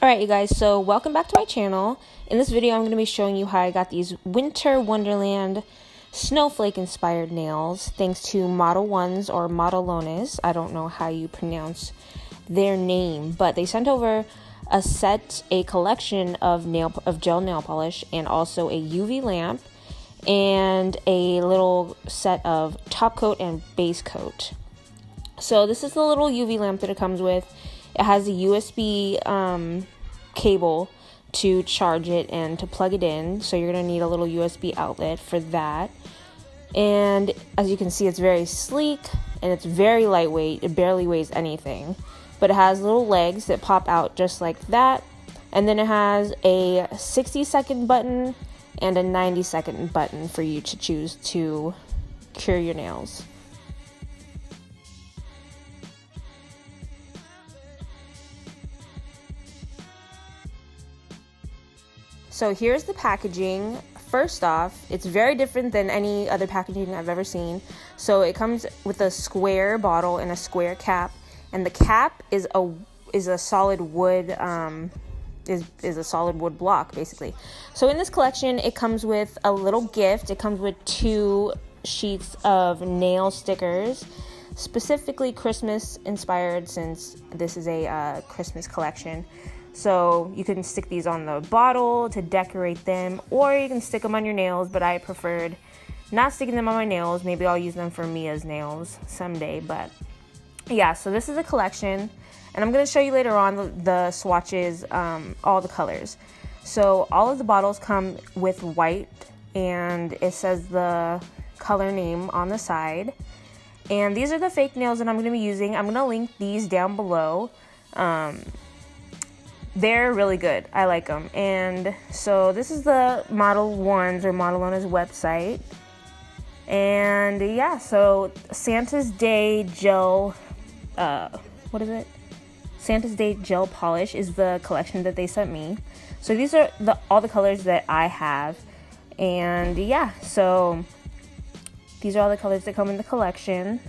Alright you guys, so welcome back to my channel. In this video I'm going to be showing you how I got these Winter Wonderland snowflake inspired nails thanks to Model Ones or Modelones. I don't know how you pronounce their name, but they sent over a collection of gel nail polish and also a UV lamp and a little set of top coat and base coat. So this is the little UV lamp that it comes with. It has a USB cable to charge it and to plug it in, so you're going to need a little USB outlet for that. And as you can see, it's very sleek and it's very lightweight. It barely weighs anything, but it has little legs that pop out just like that. And then it has a 60-second button and a 90-second button for you to choose to cure your nails. So here's the packaging. First off, it's very different than any other packaging I've ever seen. So it comes with a square bottle and a square cap, and the cap is a solid wood is a solid wood block basically. So in this collection, it comes with a little gift. It comes with 2 sheets of nail stickers, specifically Christmas inspired, since this is a Christmas collection. So you can stick these on the bottle to decorate them, or you can stick them on your nails, but I preferred not sticking them on my nails. Maybe I'll use them for Mia's nails someday, but yeah, so this is a collection, and I'm going to show you later on the swatches, all the colors. So all of the bottles come with white, and it says the color name on the side. And these are the fake nails that I'm going to be using. I'm going to link these down below. They're really good. I like them. And so this is the Model Ones or Modelones website. And yeah, so Santa's Day gel, Santa's Day gel polish is the collection that they sent me. So these are all the colors that I have. And yeah, so these are all the colors that come in the collection.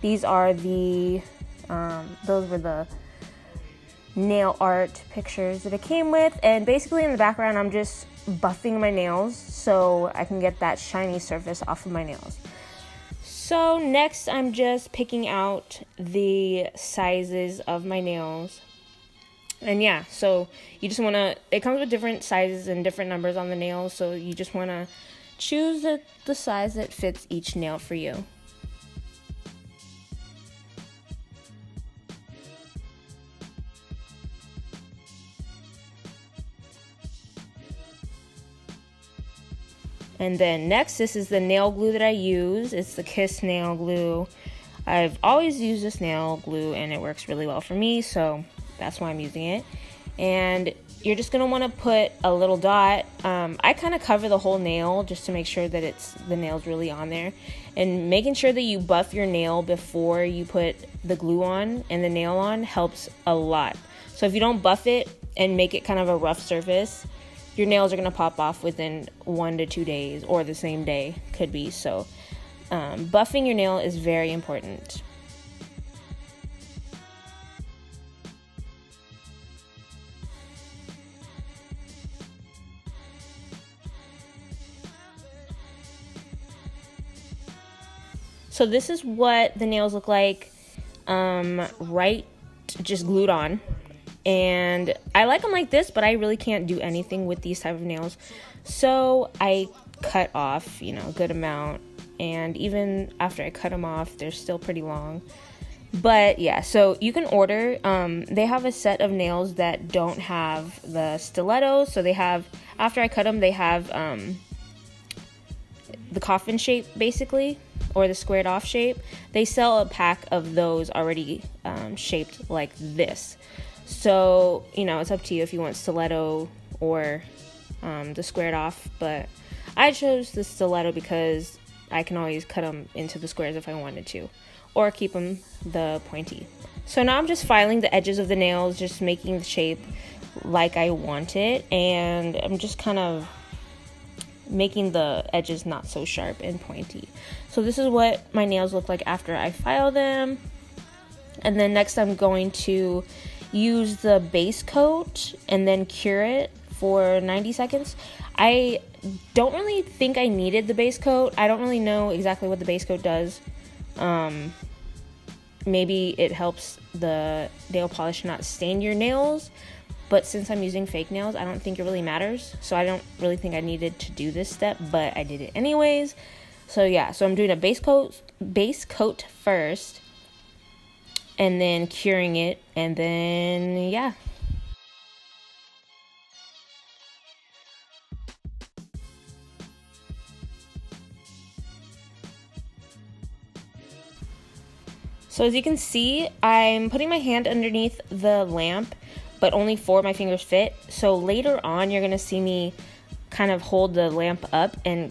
These are those were the nail art pictures that it came with, and basically in the background I'm just buffing my nails so I can get that shiny surface off of my nails. So next I'm just picking out the sizes of my nails, and yeah, so you just want to, it comes with different sizes and different numbers on the nails, so you just want to choose the size that fits each nail for you. And then next, this is the nail glue that I use. It's the Kiss nail glue. I've always used this nail glue and it works really well for me, so that's why I'm using it. And you're just gonna wanna put a little dot. I kind of cover the whole nail just to make sure that the nail's really on there. And making sure that you buff your nail before you put the glue on and the nail on helps a lot. So if you don't buff it and make it kind of a rough surface, your nails are going to pop off within 1 to 2 days, or the same day, could be. So buffing your nail is very important. So this is what the nails look like just glued on. And I like them like this, but I really can't do anything with these type of nails, so I cut off, a good amount, and even after I cut them off, they're still pretty long. But yeah, so you can order, they have a set of nails that don't have the stilettos, so they have, after I cut them, they have the coffin shape basically, or the squared off shape. They sell a pack of those already shaped like this. So, it's up to you if you want stiletto or the squared off, but I chose the stiletto because I can always cut them into the squares if I wanted to, or keep them the pointy. So now I'm just filing the edges of the nails, just making the shape like I want it, and I'm just kind of making the edges not so sharp and pointy. So this is what my nails look like after I file them. And then next I'm going to use the base coat and then cure it for 90 seconds. I don't really think I needed the base coat. I don't really know exactly what the base coat does. Maybe it helps the nail polish not stain your nails, but since I'm using fake nails, I don't think it really matters. So I don't really think I needed to do this step, but I did it anyways. So yeah, so I'm doing a base coat first, and then curing it, and then yeah. So as you can see, I'm putting my hand underneath the lamp, but only 4 of my fingers fit. So later on, you're gonna see me kind of hold the lamp up and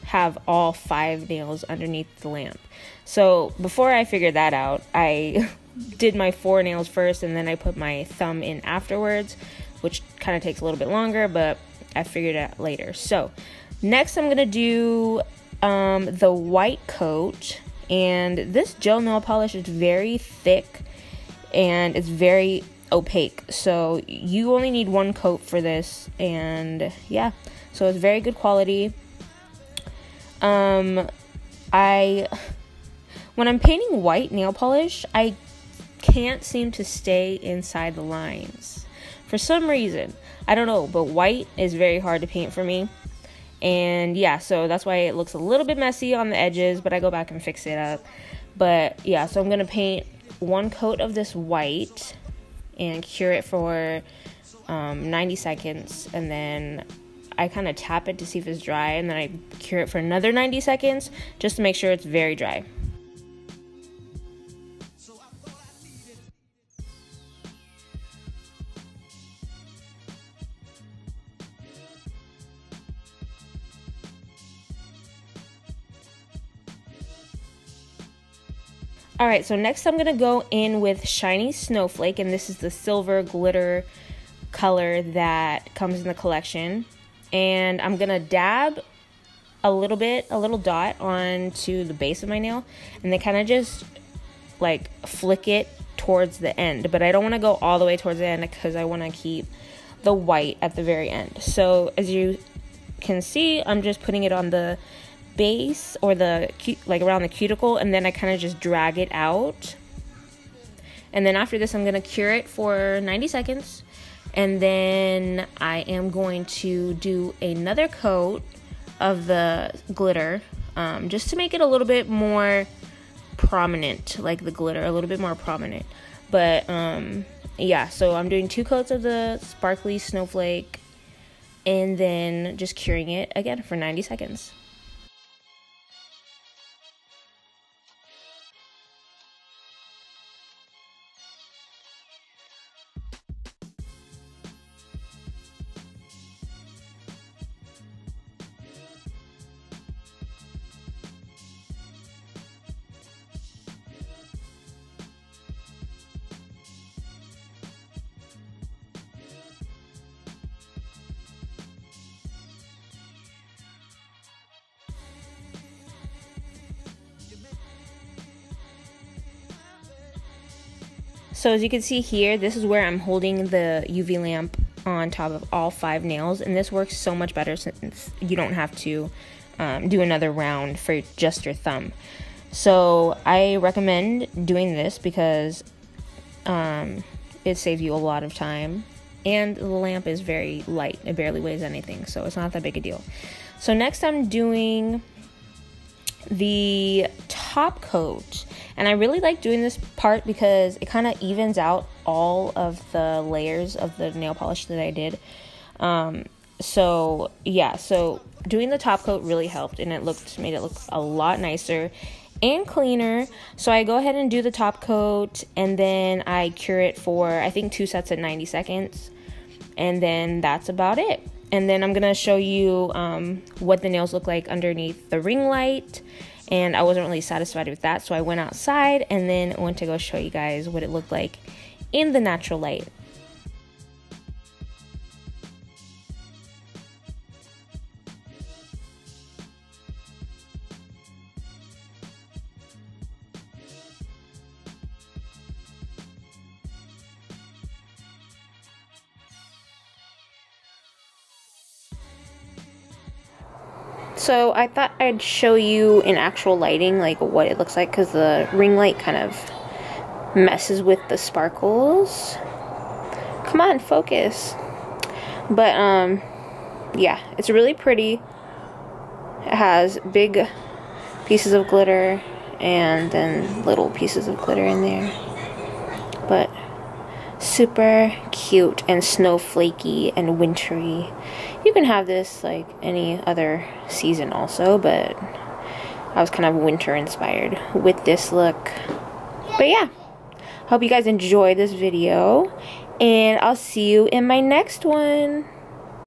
have all 5 nails underneath the lamp. So before I figured that out, I did my 4 nails first, and then I put my thumb in afterwards, which kind of takes a little bit longer, but I figured it out later. So next I'm gonna do the white coat, and this gel nail polish is very thick and it's very opaque, so you only need 1 coat for this, and yeah, so it's very good quality. When I'm painting white nail polish, I can't seem to stay inside the lines for some reason. I don't know, but white is very hard to paint for me. And yeah, so that's why it looks a little bit messy on the edges, but I go back and fix it up. But yeah, so I'm gonna paint 1 coat of this white and cure it for 90 seconds, and then I kind of tap it to see if it's dry, and then I cure it for another 90 seconds just to make sure it's very dry. Alright, so next I'm going to go in with Shiny Snowflake, and this is the silver glitter color that comes in the collection. And I'm going to dab a little dot onto the base of my nail, and then kind of just like flick it towards the end. But I don't want to go all the way towards the end because I want to keep the white at the very end. So as you can see, I'm just putting it on the base, or the like around the cuticle, and then I kind of just drag it out. And then after this, I'm going to cure it for 90 seconds, and then I am going to do another coat of the glitter, just to make it a little bit more prominent, like the glitter, a little bit more prominent. But yeah, so I'm doing 2 coats of the sparkly snowflake, and then just curing it again for 90 seconds. So as you can see here, this is where I'm holding the UV lamp on top of all 5 nails, and this works so much better since you don't have to do another round for just your thumb. So I recommend doing this because it saves you a lot of time, and the lamp is very light. It barely weighs anything, so it's not that big a deal. So next I'm doing the top coat, and I really like doing this part because it kind of evens out all of the layers of the nail polish that I did. So yeah, so doing the top coat really helped, and made it look a lot nicer and cleaner. So I go ahead and do the top coat, and then I cure it for, I think, 2 sets at 90 seconds, and then that's about it. And then I'm gonna show you what the nails look like underneath the ring light, and I wasn't really satisfied with that, so I went outside and then went to go show you guys what it looked like in the natural light. So I thought I'd show you in actual lighting, like what it looks like, because the ring light kind of messes with the sparkles. Come on, focus. But yeah, it's really pretty. It has big pieces of glitter and then little pieces of glitter in there. But super cute and snowflakey and wintry. You can have this like any other season also, but I was kind of winter inspired with this look. But yeah, hope you guys enjoyed this video, and I'll see you in my next one.